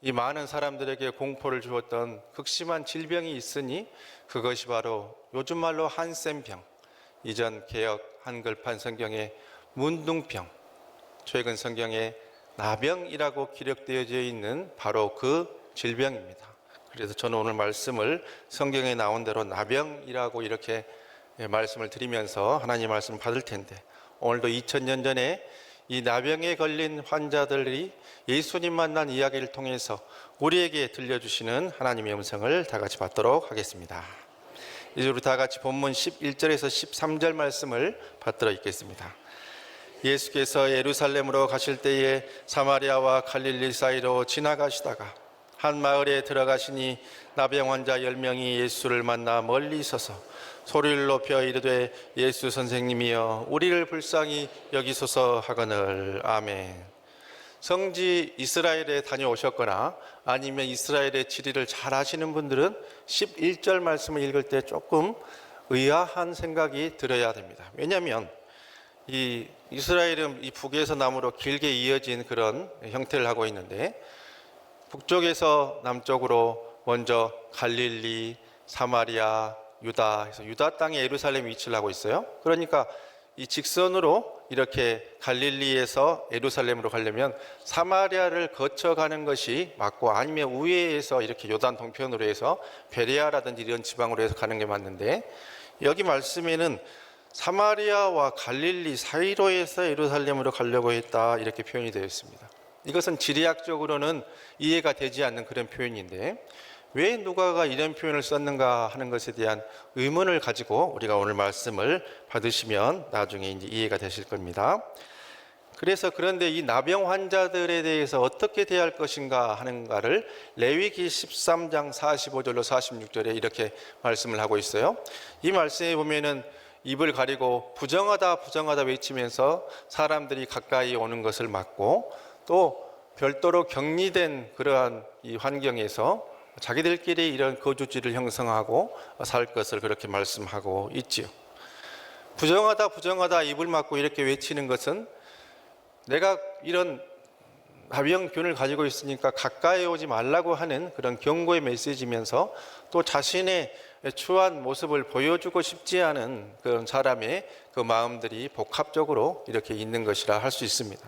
이 많은 사람들에게 공포를 주었던 극심한 질병이 있으니 그것이 바로 요즘 말로 한센병, 이전 개역 한글판 성경의 문둥병, 최근 성경에 나병이라고 기록되어져 있는 바로 그 질병입니다. 그래서 저는 오늘 말씀을 성경에 나온 대로 나병이라고 이렇게 말씀을 드리면서 하나님 말씀을 받을 텐데, 오늘도 2000년 전에 이 나병에 걸린 환자들이 예수님 만난 이야기를 통해서 우리에게 들려주시는 하나님의 음성을 다 같이 받도록 하겠습니다. 이제 우리 다 같이 본문 11절에서 13절 말씀을 받들어 읽겠습니다. 예수께서 예루살렘으로 가실 때에 사마리아와 갈릴리 사이로 지나가시다가 한 마을에 들어가시니 나병 환자 10명이 예수를 만나 멀리 서서 소리를 높여 이르되 예수 선생님이여 우리를 불쌍히 여기소서 하거늘. 아멘. 성지 이스라엘에 다녀오셨거나 아니면 이스라엘의 지리를 잘 아시는 분들은 11절 말씀을 읽을 때 조금 의아한 생각이 들어야 됩니다. 왜냐하면 이 이스라엘은 이 북에서 남으로 길게 이어진 그런 형태를 하고 있는데, 북쪽에서 남쪽으로 먼저 갈릴리, 사마리아, 유다, 그래서 유다 땅에 예루살렘 위치를 하고 있어요. 그러니까 이 직선으로 이렇게 갈릴리에서 예루살렘으로 가려면 사마리아를 거쳐가는 것이 맞고, 아니면 우회해서 이렇게 요단 동편으로 해서 베레아라든지 이런 지방으로 해서 가는 게 맞는데, 여기 말씀에는 사마리아와 갈릴리 사이로 해서 예루살렘으로 가려고 했다 이렇게 표현이 되어 있습니다. 이것은 지리학적으로는 이해가 되지 않는 그런 표현인데, 왜 누가가 이런 표현을 썼는가 하는 것에 대한 의문을 가지고 우리가 오늘 말씀을 받으시면 나중에 이제 이해가 되실 겁니다. 그래서 그런데 이 나병 환자들에 대해서 어떻게 대할 것인가 하는가를 레위기 13장 45절로 46절에 이렇게 말씀을 하고 있어요. 이 말씀에 보면은 입을 가리고 부정하다 부정하다 외치면서 사람들이 가까이 오는 것을 막고, 또 별도로 격리된 그러한 이 환경에서 자기들끼리 이런 거주지를 형성하고 살 것을 그렇게 말씀하고 있지요. 부정하다 부정하다 입을 막고 이렇게 외치는 것은 내가 이런 나병균을 가지고 있으니까 가까이 오지 말라고 하는 그런 경고의 메시지면서, 또 자신의 추한 모습을 보여주고 싶지 않은 그런 사람의 그 마음들이 복합적으로 이렇게 있는 것이라 할 수 있습니다.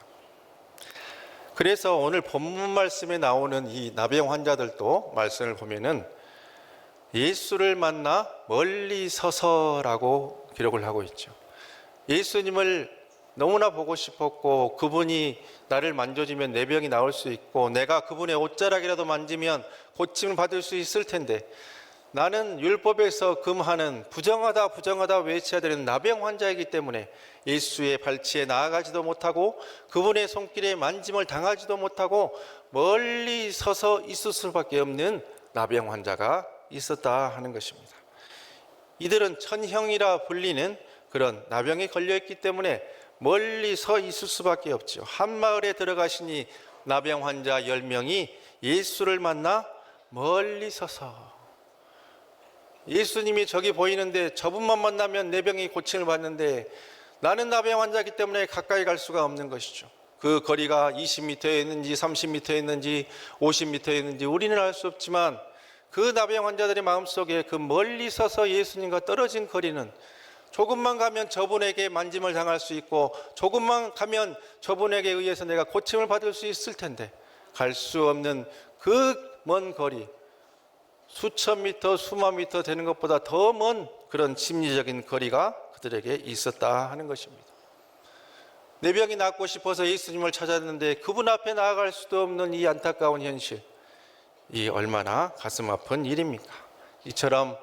그래서 오늘 본문 말씀에 나오는 이 나병 환자들도 말씀을 보면은 예수를 만나 멀리 서서라고 기록을 하고 있죠. 예수님을 너무나 보고 싶었고, 그분이 나를 만져주면 내 병이 나을 수 있고, 내가 그분의 옷자락이라도 만지면 고침을 받을 수 있을 텐데, 나는 율법에서 금하는 부정하다 부정하다 외쳐야 되는 나병 환자이기 때문에 예수의 발치에 나아가지도 못하고 그분의 손길에 만짐을 당하지도 못하고 멀리 서서 있을 수밖에 없는 나병 환자가 있었다 하는 것입니다. 이들은 천형이라 불리는 그런 나병에 걸려있기 때문에 멀리 서 있을 수밖에 없죠. 한 마을에 들어가시니 나병 환자 10명이 예수를 만나 멀리 서서, 예수님이 저기 보이는데 저분만 만나면 내 병이 고침을 받는데 나는 나병 환자이기 때문에 가까이 갈 수가 없는 것이죠. 그 거리가 20m에 있는지 30m에 있는지 50m에 있는지 우리는 알 수 없지만, 그 나병 환자들의 마음속에 그 멀리 서서 예수님과 떨어진 거리는, 조금만 가면 저분에게 만짐을 당할 수 있고 조금만 가면 저분에게 의해서 내가 고침을 받을 수 있을 텐데 갈 수 없는 그 먼 거리, 수천 미터 수만 미터 되는 것보다 더 먼 그런 심리적인 거리가 그들에게 있었다 하는 것입니다. 내 병이 낫고 싶어서 예수님을 찾았는데 그분 앞에 나아갈 수도 없는 이 안타까운 현실, 이 얼마나 가슴 아픈 일입니까? 이처럼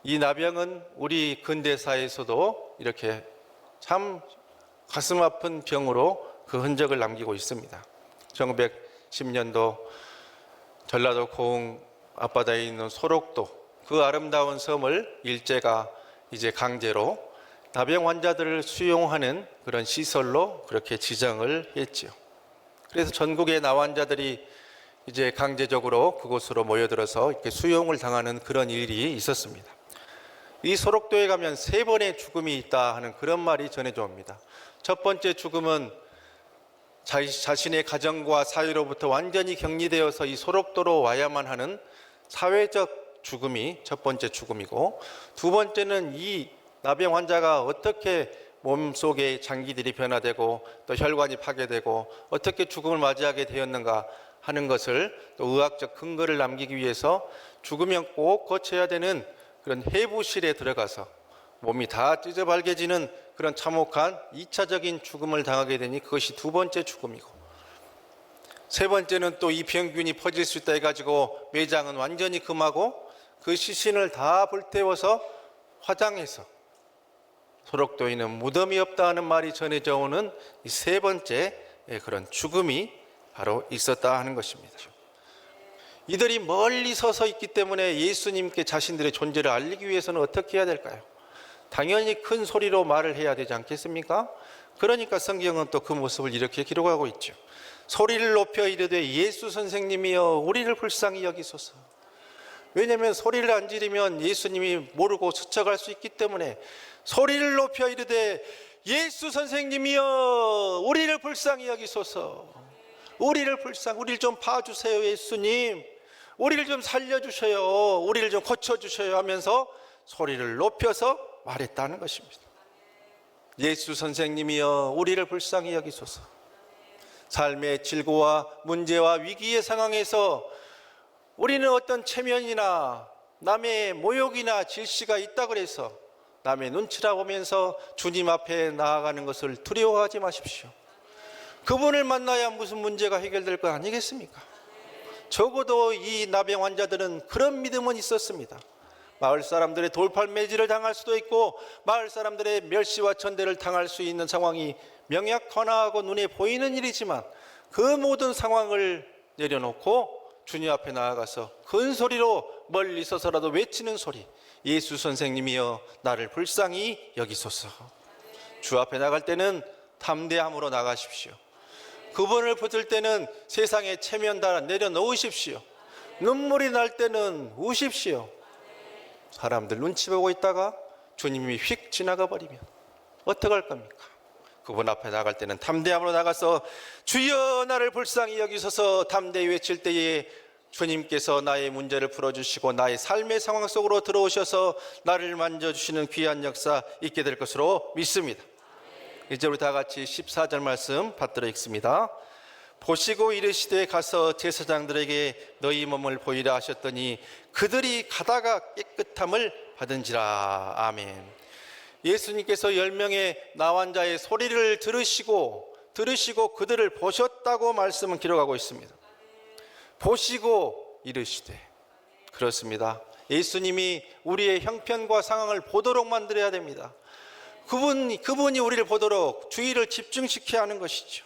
이 나병은 우리 근대사에서도 이렇게 참 가슴 아픈 병으로 그 흔적을 남기고 있습니다. 1910년도 전라도 고흥 앞바다에 있는 소록도, 그 아름다운 섬을 일제가 이제 강제로 나병 환자들을 수용하는 그런 시설로 그렇게 지정을 했지요. 그래서 전국의 나환자들이 이제 강제적으로 그곳으로 모여들어서 이렇게 수용을 당하는 그런 일이 있었습니다. 이 소록도에 가면 3번의 죽음이 있다 하는 그런 말이 전해져 옵니다. 첫 번째 죽음은 자신의 가정과 사회로부터 완전히 격리되어서 이 소록도로 와야만 하는 사회적 죽음이 첫 번째 죽음이고, 두 번째는 이 나병 환자가 어떻게 몸속의 장기들이 변화되고 또 혈관이 파괴되고 어떻게 죽음을 맞이하게 되었는가 하는 것을 또 의학적 근거를 남기기 위해서 죽으면 꼭 거쳐야 되는 그런 해부실에 들어가서 몸이 다 찢어발개지는 그런 참혹한 2차적인 죽음을 당하게 되니 그것이 두 번째 죽음이고, 세 번째는 또 이 병균이 퍼질 수 있다 해가지고 매장은 완전히 금하고 그 시신을 다 불태워서 화장해서 소록도에는 무덤이 없다 하는 말이 전해져 오는 이 세 번째 그런 죽음이 바로 있었다 하는 것입니다. 이들이 멀리 서서 있기 때문에 예수님께 자신들의 존재를 알리기 위해서는 어떻게 해야 될까요? 당연히 큰 소리로 말을 해야 되지 않겠습니까? 그러니까 성경은 또 그 모습을 이렇게 기록하고 있죠. 소리를 높여 이르되 예수 선생님이여 우리를 불쌍히 여기소서. 왜냐하면 소리를 안 지르면 예수님이 모르고 스쳐갈 수 있기 때문에 소리를 높여 이르되 예수 선생님이여 우리를 불쌍히 여기소서. 우리를 좀 봐주세요 예수님. 우리를 좀 살려주셔요. 우리를 좀 고쳐주셔요 하면서 소리를 높여서 말했다는 것입니다. 예수 선생님이여 우리를 불쌍히 여기소서. 삶의 질고와 문제와 위기의 상황에서 우리는 어떤 체면이나 남의 모욕이나 질시가 있다 그래서 남의 눈치라 보면서 주님 앞에 나아가는 것을 두려워하지 마십시오. 그분을 만나야 무슨 문제가 해결될 거 아니겠습니까? 적어도 이 나병 환자들은 그런 믿음은 있었습니다. 마을 사람들의 돌팔매질을 당할 수도 있고 마을 사람들의 멸시와 천대를 당할 수 있는 상황이 명약환화하고 눈에 보이는 일이지만 그 모든 상황을 내려놓고 주님 앞에 나아가서 큰 소리로 멀리 서서라도 외치는 소리, 예수 선생님이여 나를 불쌍히 여기소서. 주 앞에 나갈 때는 담대함으로 나가십시오. 그분을 붙들 때는 세상의 체면 다 내려놓으십시오. 눈물이 날 때는 우십시오. 사람들 눈치 보고 있다가 주님이 휙 지나가 버리면 어떡할 겁니까? 그분 앞에 나갈 때는 담대함으로 나가서 주여 나를 불쌍히 여기소서 담대히 외칠 때에 주님께서 나의 문제를 풀어주시고 나의 삶의 상황 속으로 들어오셔서 나를 만져주시는 귀한 역사 있게 될 것으로 믿습니다. 이제 우리 다 같이 14절 말씀 받들어 읽습니다. 보시고 이르시되 가서 제사장들에게 너희 몸을 보이라 하셨더니 그들이 가다가 깨끗함을 받은지라. 아멘. 예수님께서 10명의 나환자의 소리를 들으시고 그들을 보셨다고 말씀은 기록하고 있습니다. 보시고 이르시되, 그렇습니다. 예수님이 우리의 형편과 상황을 보도록 만들어야 됩니다. 그분이 우리를 보도록 주의를 집중시켜야 하는 것이죠.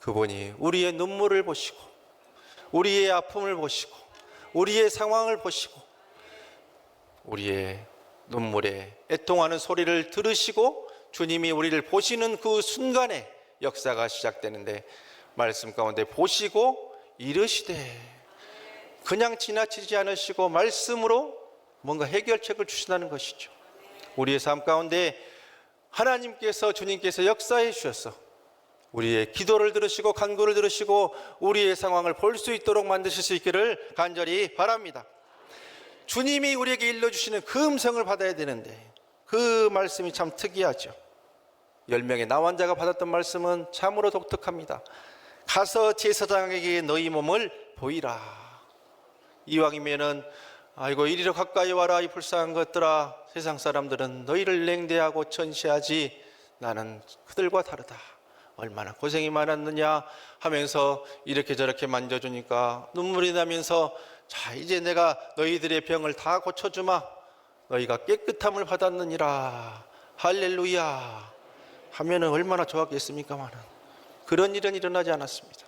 그분이 우리의 눈물을 보시고 우리의 아픔을 보시고 우리의 상황을 보시고 우리의 눈물에 애통하는 소리를 들으시고 주님이 우리를 보시는 그 순간에 역사가 시작되는데, 말씀 가운데 보시고 이르시되, 그냥 지나치지 않으시고 말씀으로 뭔가 해결책을 주신다는 것이죠. 우리의 삶 가운데 하나님께서, 주님께서 역사해 주셔서 우리의 기도를 들으시고 간구를 들으시고 우리의 상황을 볼 수 있도록 만드실 수 있기를 간절히 바랍니다. 주님이 우리에게 일러주시는 그 음성을 받아야 되는데 그 말씀이 참 특이하죠. 10명의 나환자가 받았던 말씀은 참으로 독특합니다. 가서 제사장에게 너희 몸을 보이라. 이왕이면은 아이고 이리로 가까이 와라 이 불쌍한 것들아, 세상 사람들은 너희를 냉대하고 천시하지 나는 그들과 다르다, 얼마나 고생이 많았느냐 하면서 이렇게 저렇게 만져주니까 눈물이 나면서 자 이제 내가 너희들의 병을 다 고쳐주마, 너희가 깨끗함을 받았느니라 할렐루야 하면은 얼마나 좋았겠습니까마는 그런 일은 일어나지 않았습니다.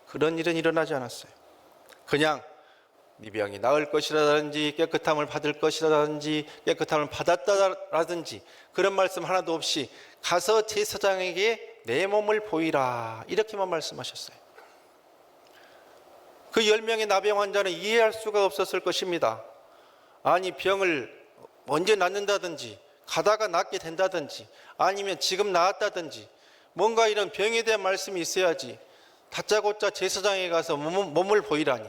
그런 일은 일어나지 않았어요. 그냥 네 병이 나을 것이라든지 깨끗함을 받을 것이라든지 깨끗함을 받았다라든지 그런 말씀 하나도 없이 가서 제사장에게 내 몸을 보이라 이렇게만 말씀하셨어요. 그 10명의 나병 환자는 이해할 수가 없었을 것입니다. 아니 병을 언제 낫는다든지 가다가 낫게 된다든지 아니면 지금 나았다든지 뭔가 이런 병에 대한 말씀이 있어야지 다짜고짜 제사장에 가서 몸을 보이라니.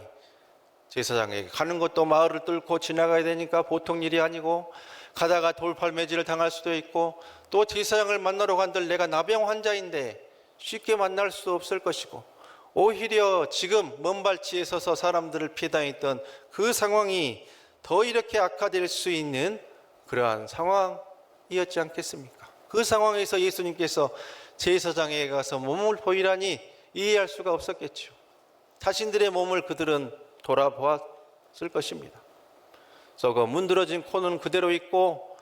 제사장에게 가는 것도 마을을 뚫고 지나가야 되니까 보통 일이 아니고, 가다가 돌팔매질을 당할 수도 있고, 또 제사장을 만나러 간들 내가 나병 환자인데 쉽게 만날 수 없을 것이고, 오히려 지금 먼 발치에 서서 사람들을 피해당했던 그 상황이 더 이렇게 악화될 수 있는 그러한 상황이었지 않겠습니까? 그 상황에서 예수님께서 제사장에게 가서 몸을 보이라니 이해할 수가 없었겠죠. 자신들의 몸을 그들은 돌아보았을 것입니다. 그래서 그 문드러진 코는 그대로 있고,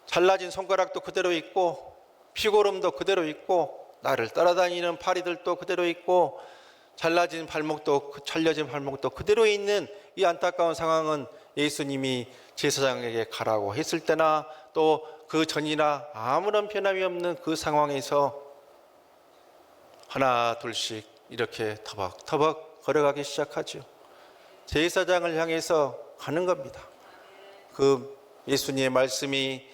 잘라진 손가락도 그대로 있고, 피고름도 그대로 있고, 나를 따라다니는 파리들도 그대로 있고, 잘려진 발목도 그대로 있는 이 안타까운 상황은 예수님이 제사장에게 가라고 했을 때나 또 그 전이나 아무런 변함이 없는 그 상황에서 하나 둘씩 이렇게 터벅터벅 걸어가기 시작하죠. 제사장을 향해서 가는 겁니다. 그 예수님의 말씀이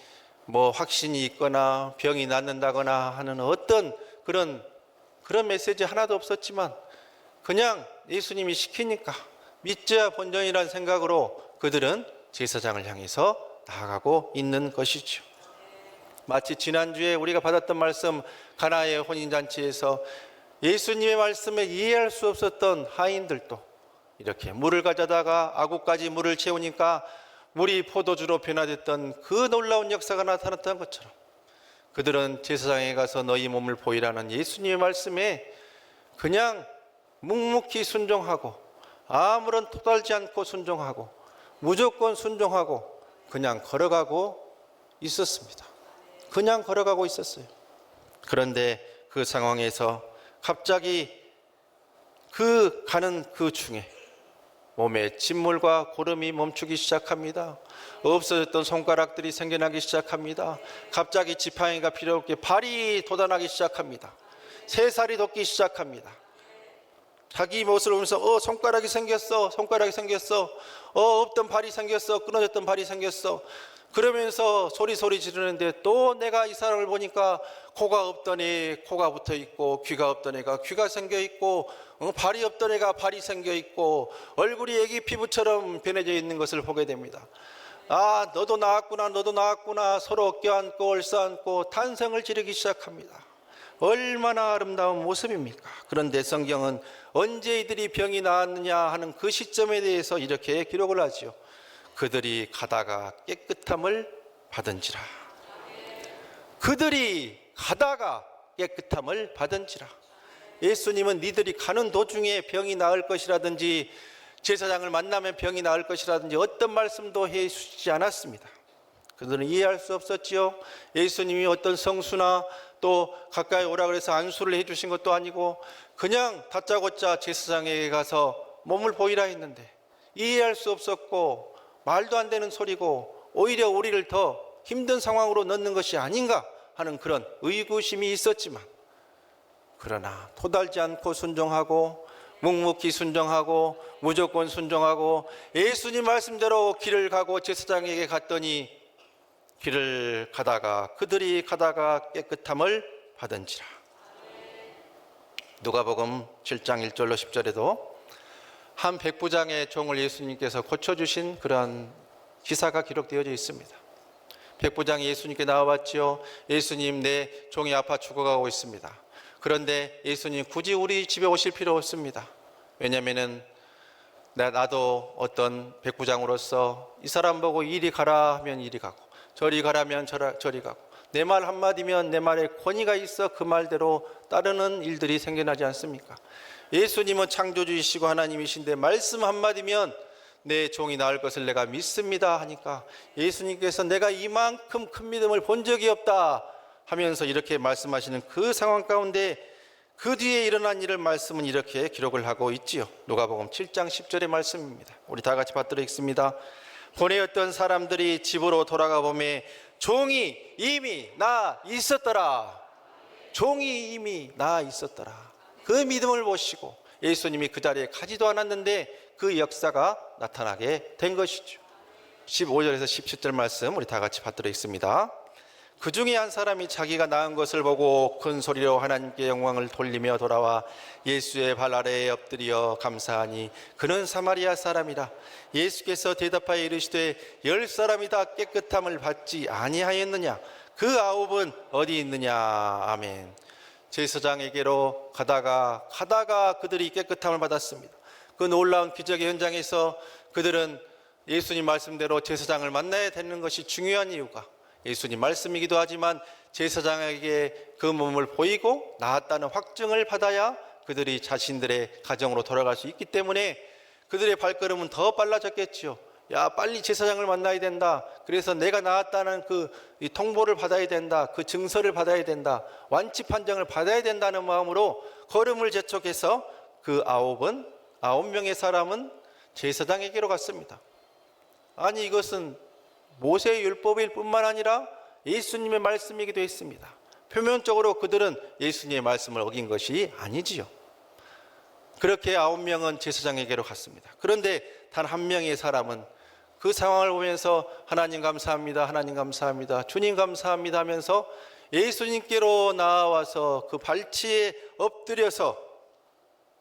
뭐 확신이 있거나 병이 낫는다거나 하는 어떤 그런 메시지 하나도 없었지만, 그냥 예수님이 시키니까 믿자 본전이라는 생각으로 그들은 제사장을 향해서 나아가고 있는 것이죠. 마치 지난주에 우리가 받았던 말씀, 가나의 혼인잔치에서 예수님의 말씀에 이해할 수 없었던 하인들도 이렇게 물을 가져다가 아구까지 물을 채우니까 물이 포도주로 변화됐던 그 놀라운 역사가 나타났던 것처럼, 그들은 제사장에 가서 너희 몸을 보이라는 예수님의 말씀에 그냥 묵묵히 순종하고, 아무런 토달지 않고 순종하고, 무조건 순종하고 그냥 걸어가고 있었습니다. 그냥 걸어가고 있었어요. 그런데 그 상황에서 갑자기 가는 그 중에 몸에 진물과 고름이 멈추기 시작합니다. 없어졌던 손가락들이 생겨나기 시작합니다. 갑자기 지팡이가 필요 없게 발이 돋아나기 시작합니다. 새살이 돋기 시작합니다. 자기 모습을 보면서 손가락이 생겼어. 없던 발이 생겼어. 끊어졌던 발이 생겼어. 그러면서 소리 지르는데, 또 내가 이 사람을 보니까 코가 없던 애 코가 붙어 있고, 귀가 없던 애가 귀가 생겨 있고, 발이 없던 애가 발이 생겨 있고, 얼굴이 애기 피부처럼 변해져 있는 것을 보게 됩니다. 아, 너도 나왔구나. 서로 껴안고 얼싸안고 탄성을 지르기 시작합니다. 얼마나 아름다운 모습입니까? 그런데 성경은 언제 이들이 병이 나았느냐 하는 그 시점에 대해서 이렇게 기록을 하지요. 그들이 가다가 깨끗함을 받은지라. 그들이 가다가 깨끗함을 받은지라. 예수님은 니들이 가는 도중에 병이 나을 것이라든지, 제사장을 만나면 병이 나을 것이라든지 어떤 말씀도 해주시지 않았습니다. 그들은 이해할 수 없었지요. 예수님이 어떤 성수나 또 가까이 오라 그래서 안수를 해주신 것도 아니고, 그냥 다짜고짜 제사장에게 가서 몸을 보이라 했는데 이해할 수 없었고, 말도 안 되는 소리고, 오히려 우리를 더 힘든 상황으로 넣는 것이 아닌가 하는 그런 의구심이 있었지만, 그러나 토달지 않고 순종하고, 묵묵히 순종하고, 무조건 순종하고, 예수님 말씀대로 길을 가고 제사장에게 갔더니, 그들이 가다가 깨끗함을 받은지라. 누가복음 7장 1절로 10절에도 한 백부장의 종을 예수님께서 고쳐주신 그러한 기사가 기록되어 있습니다. 백부장이 예수님께 나와봤지요. 예수님, 내 종이 아파 죽어가고 있습니다. 그런데 예수님, 굳이 우리 집에 오실 필요 없습니다. 왜냐하면 나도 어떤 백부장으로서 이 사람 보고 이리 가라 하면 이리 가고, 저리 가라면 저리 가고, 내 말 한마디면 내 말에 권위가 있어 그 말대로 따르는 일들이 생겨나지 않습니까? 예수님은 창조주이시고 하나님이신데 말씀 한마디면 내 종이 나을 것을 내가 믿습니다 하니까, 예수님께서 내가 이만큼 큰 믿음을 본 적이 없다 하면서 이렇게 말씀하시는 그 상황 가운데, 그 뒤에 일어난 일을 말씀은 이렇게 기록을 하고 있지요. 누가복음 7장 10절의 말씀입니다. 우리 다 같이 받들어 읽습니다. 보내었던 사람들이 집으로 돌아가 보매 종이 이미 나 있었더라. 종이 이미 나 있었더라. 그 믿음을 보시고 예수님이 그 자리에 가지도 않았는데 그 역사가 나타나게 된 것이죠. 15절에서 17절 말씀 우리 다 같이 받들어 읽습니다. 그 중에 한 사람이 자기가 낳은 것을 보고 큰 소리로 하나님께 영광을 돌리며 돌아와 예수의 발 아래에 엎드려 감사하니 그는 사마리아 사람이라. 예수께서 대답하여 이르시되 10사람이 다 깨끗함을 받지 아니하였느냐? 그 9은 어디 있느냐? 아멘. 제사장에게로 가다가 그들이 깨끗함을 받았습니다. 그 놀라운 기적의 현장에서 그들은 예수님 말씀대로 제사장을 만나야 되는 것이 중요한 이유가, 예수님 말씀이기도 하지만 제사장에게 그 몸을 보이고 나았다는 확증을 받아야 그들이 자신들의 가정으로 돌아갈 수 있기 때문에 그들의 발걸음은 더 빨라졌겠지요. 야, 빨리 제사장을 만나야 된다. 그래서 내가 나았다는 이 통보를 받아야 된다. 그 증서를 받아야 된다. 완치 판정을 받아야 된다는 마음으로 걸음을 재촉해서 그 9명의 사람은 제사장에게로 갔습니다. 아니, 이것은 모세의 율법일 뿐만 아니라 예수님의 말씀이기도 했습니다. 표면적으로 그들은 예수님의 말씀을 어긴 것이 아니지요. 그렇게 9명은 제사장에게로 갔습니다. 그런데 단 한 명의 사람은 그 상황을 보면서 하나님 감사합니다, 하나님 감사합니다, 주님 감사합니다 하면서 예수님께로 나와서 그 발치에 엎드려서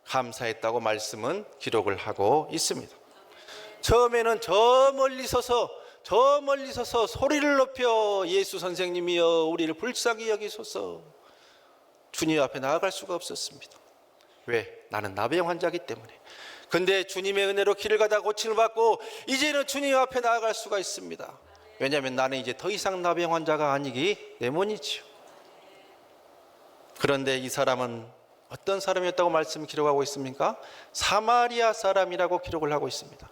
감사했다고 말씀은 기록을 하고 있습니다. 처음에는 저 멀리 서서 소리를 높여 예수 선생님이여 우리를 불쌍히 여기소서, 주님 앞에 나아갈 수가 없었습니다. 왜? 나는 나병 환자이기 때문에. 근데 주님의 은혜로 길을 가다 고침을 받고 이제는 주님 앞에 나아갈 수가 있습니다. 왜냐하면 나는 이제 더 이상 나병 환자가 아니기 때문이지요. 그런데 이 사람은 어떤 사람이었다고 말씀 기록하고 있습니까? 사마리아 사람이라고 기록을 하고 있습니다.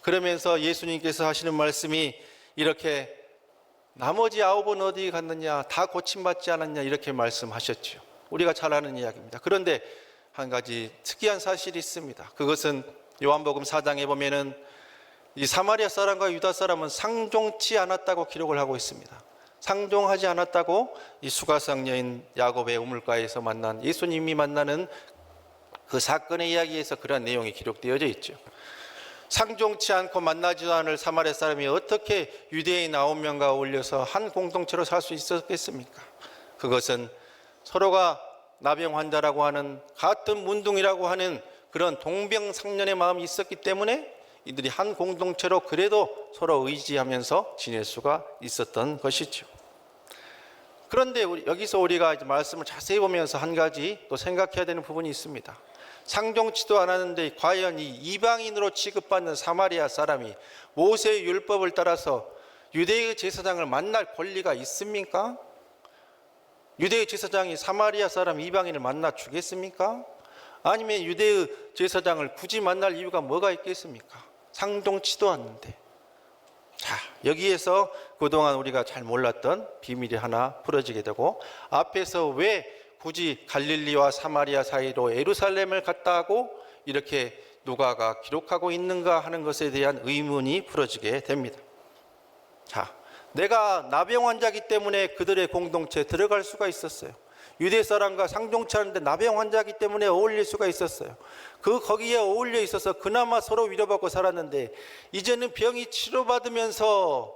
그러면서 예수님께서 하시는 말씀이 이렇게, 나머지 9은 어디 갔느냐? 다 고침받지 않았냐? 이렇게 말씀하셨죠. 우리가 잘 아는 이야기입니다. 그런데 한 가지 특이한 사실이 있습니다. 그것은 요한복음 4장에 보면은 이 사마리아 사람과 유다 사람은 상종치 않았다고 기록을 하고 있습니다. 상종하지 않았다고 이 수가성 여인 야곱의 우물가에서 만난 예수님이 만나는 그 사건의 이야기에서 그런 내용이 기록되어져 있죠. 상종치 않고 만나지도 않을 사마리아 사람이 어떻게 유대인 9명과 어울려서 한 공동체로 살 수 있었겠습니까? 그것은 서로가 나병 환자라고 하는, 같은 문둥이라고 하는 그런 동병상련의 마음이 있었기 때문에 이들이 한 공동체로 그래도 서로 의지하면서 지낼 수가 있었던 것이죠. 그런데 여기서 우리가 이제 말씀을 자세히 보면서 한 가지 또 생각해야 되는 부분이 있습니다. 상종치도 않았는데 과연 이 이방인으로 취급받는 사마리아 사람이 모세의 율법을 따라서 유대의 제사장을 만날 권리가 있습니까? 유대의 제사장이 사마리아 사람 이방인을 만나 주겠습니까? 아니면 유대의 제사장을 굳이 만날 이유가 뭐가 있겠습니까? 상종치도 않는데. 자, 여기에서 그동안 우리가 잘 몰랐던 비밀이 하나 풀어지게 되고, 앞에서 왜 굳이 갈릴리와 사마리아 사이로 예루살렘을 갔다 하고 이렇게 누가가 기록하고 있는가 하는 것에 대한 의문이 풀어지게 됩니다. 자, 내가 나병 환자이기 때문에 그들의 공동체에 들어갈 수가 있었어요. 유대 사람과 상종치 않은데 나병 환자이기 때문에 어울릴 수가 있었어요. 거기에 어울려 있어서 그나마 서로 위로받고 살았는데, 이제는 병이 치료받으면서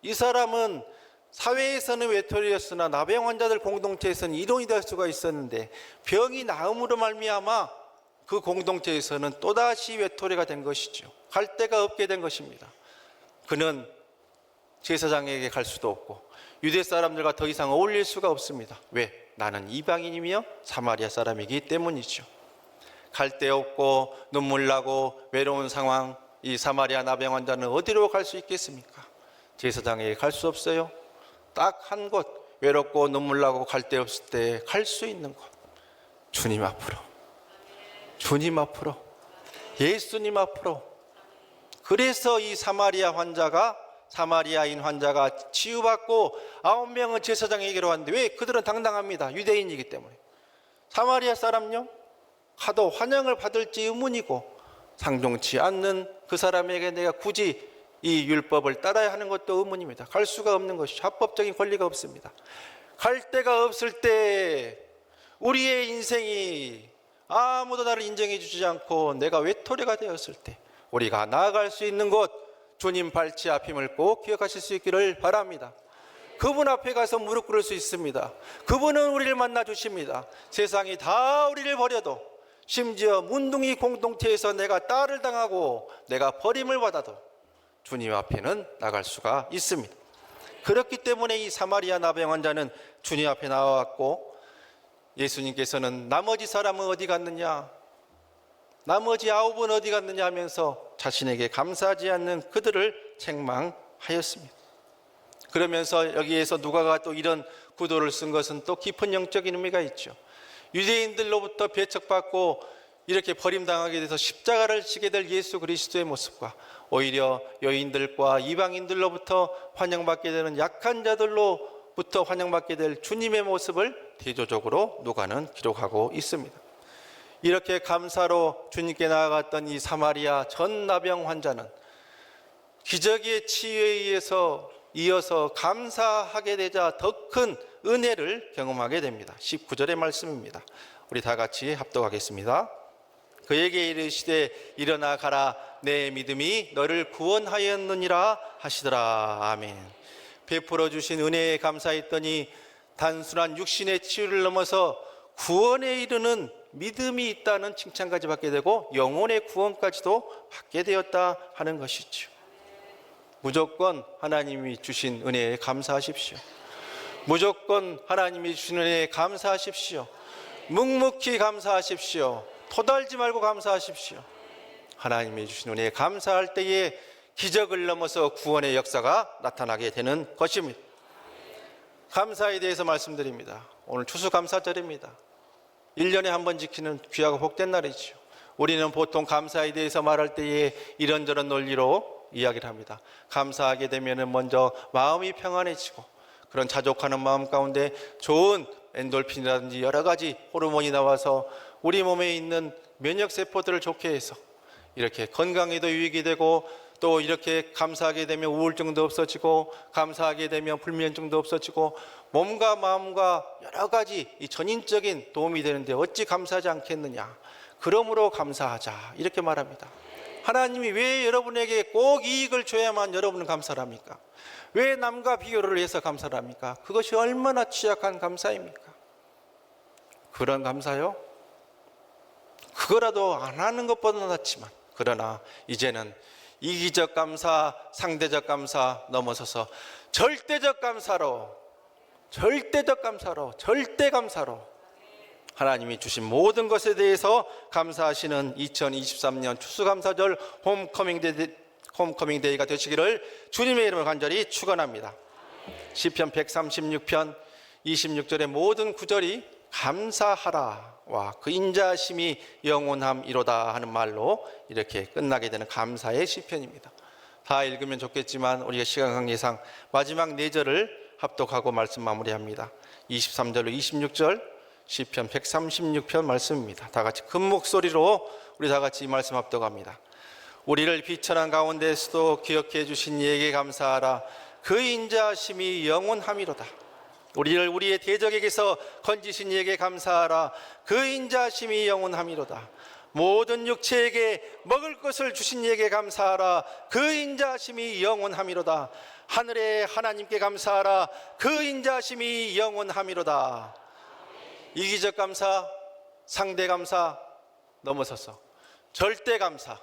이 사람은 사회에서는 외톨이였으나 나병 환자들 공동체에서는 이동이 될 수가 있었는데, 병이 나음으로 말미암아 그 공동체에서는 또다시 외톨이가 된 것이죠. 갈 데가 없게 된 것입니다. 그는 제사장에게 갈 수도 없고 유대 사람들과 더 이상 어울릴 수가 없습니다. 왜? 나는 이방인이며 사마리아 사람이기 때문이죠. 갈 데 없고 눈물 나고 외로운 상황, 이 사마리아 나병 환자는 어디로 갈 수 있겠습니까? 제사장에게 갈 수 없어요. 딱 한 곳, 외롭고 눈물 나고 갈 데 없을 때 갈 수 있는 곳, 주님 앞으로, 주님 앞으로, 예수님 앞으로. 그래서 이 사마리아인 환자가 치유받고 9명은 제사장에게로 왔는데, 왜? 그들은 당당합니다. 유대인이기 때문에. 사마리아 사람요? 가도 환영을 받을지 의문이고, 상종치 않는 그 사람에게 내가 굳이 이 율법을 따라야 하는 것도 의문입니다. 갈 수가 없는 것이죠. 합법적인 권리가 없습니다. 갈 데가 없을 때 우리의 인생이 아무도 나를 인정해 주지 않고 내가 외톨이가 되었을 때 우리가 나아갈 수 있는 곳, 주님 발치 앞임을 꼭 기억하실 수 있기를 바랍니다. 그분 앞에 가서 무릎 꿇을 수 있습니다. 그분은 우리를 만나 주십니다. 세상이 다 우리를 버려도, 심지어 문둥이 공동체에서 내가 딸을 당하고 내가 버림을 받아도 주님 앞에는 나갈 수가 있습니다. 그렇기 때문에 이 사마리아 나병 환자는 주님 앞에 나와왔고, 예수님께서는 나머지 사람은 어디 갔느냐, 나머지 9은 어디 갔느냐 하면서 자신에게 감사하지 않는 그들을 책망하였습니다. 그러면서 여기에서 누가가 또 이런 구도를 쓴 것은 또 깊은 영적인 의미가 있죠. 유대인들로부터 배척받고 이렇게 버림당하게 돼서 십자가를 지게 될 예수 그리스도의 모습과, 오히려 여인들과 이방인들로부터 환영받게 되는 약한 자들로부터 환영받게 될 주님의 모습을 대조적으로 누가는 기록하고 있습니다. 이렇게 감사로 주님께 나아갔던 이 사마리아 전 나병 환자는 기적의 치유에 의해서 이어서 감사하게 되자 더 큰 은혜를 경험하게 됩니다. 19절의 말씀입니다. 우리 다 같이 합독하겠습니다. 그에게 이르시되 일어나 가라, 내 믿음이 너를 구원하였느니라 하시더라. 아멘. 베풀어 주신 은혜에 감사했더니 단순한 육신의 치유를 넘어서 구원에 이르는 믿음이 있다는 칭찬까지 받게 되고 영혼의 구원까지도 받게 되었다 하는 것이죠. 무조건 하나님이 주신 은혜에 감사하십시오. 무조건 하나님이 주신 은혜에 감사하십시오. 묵묵히 감사하십시오. 토달지 말고 감사하십시오. 하나님이 주신 은혜에 감사할 때에 기적을 넘어서 구원의 역사가 나타나게 되는 것입니다. 감사에 대해서 말씀드립니다. 오늘 추수감사절입니다. 1년에 한 번 지키는 귀하고 복된 날이죠. 우리는 보통 감사에 대해서 말할 때에 이런저런 논리로 이야기를 합니다. 감사하게 되면 먼저 마음이 평안해지고, 그런 자족하는 마음 가운데 좋은 엔돌핀이라든지 여러 가지 호르몬이 나와서 우리 몸에 있는 면역세포들을 좋게 해서 이렇게 건강에도 유익이 되고, 또 이렇게 감사하게 되면 우울증도 없어지고, 감사하게 되면 불면증도 없어지고, 몸과 마음과 여러 가지 이 전인적인 도움이 되는데 어찌 감사하지 않겠느냐. 그러므로 감사하자, 이렇게 말합니다. 하나님이 왜 여러분에게 꼭 이익을 줘야만 여러분은 감사를 합니까? 왜 남과 비교를 해서 감사를 합니까? 그것이 얼마나 취약한 감사입니까? 그런 감사요? 그거라도 안 하는 것보다 낫지만, 그러나 이제는 이기적 감사, 상대적 감사 넘어서서 절대적 감사로, 절대 감사로 하나님이 주신 모든 것에 대해서 감사하시는 2023년 추수감사절 홈커밍 데이가 되시기를 주님의 이름으로 간절히 축원합니다. 시편 136편 26절의 모든 구절이 감사하라와 그 인자하심이 영원함이로다 하는 말로 이렇게 끝나게 되는 감사의 시편입니다. 다 읽으면 좋겠지만 우리가 시간 관계상 마지막 4절을 합독하고 말씀 마무리합니다. 23절로 26절 시편 136편 말씀입니다. 다 같이 큰 목소리로 우리 다 같이 이 말씀 합독합니다. 우리를 비천한 가운데서도 기억해 주신 이에게 감사하라. 그 인자하심이 영원함이로다. 우리를 우리의 대적에게서 건지신 이에게 감사하라. 그 인자하심이 영원함이로다. 모든 육체에게 먹을 것을 주신 이에게 감사하라. 그 인자하심이 영원함이로다. 하늘의 하나님께 감사하라. 그 인자하심이 영원함이로다. 이기적 감사, 상대 감사 넘어서서 절대 감사,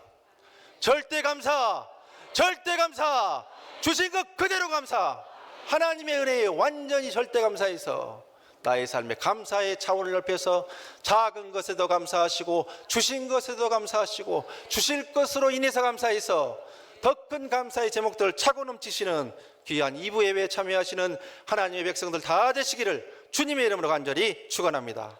주신 것 그대로 감사, 하나님의 은혜에 완전히 절대 감사해서 나의 삶의 감사의 차원을 넓혀서 작은 것에도 감사하시고, 주신 것에도 감사하시고, 주실 것으로 인해서 감사해서 더 큰 감사의 제목들 차고 넘치시는 귀한 2부 예배에 참여하시는 하나님의 백성들 다 되시기를 주님의 이름으로 간절히 축원합니다.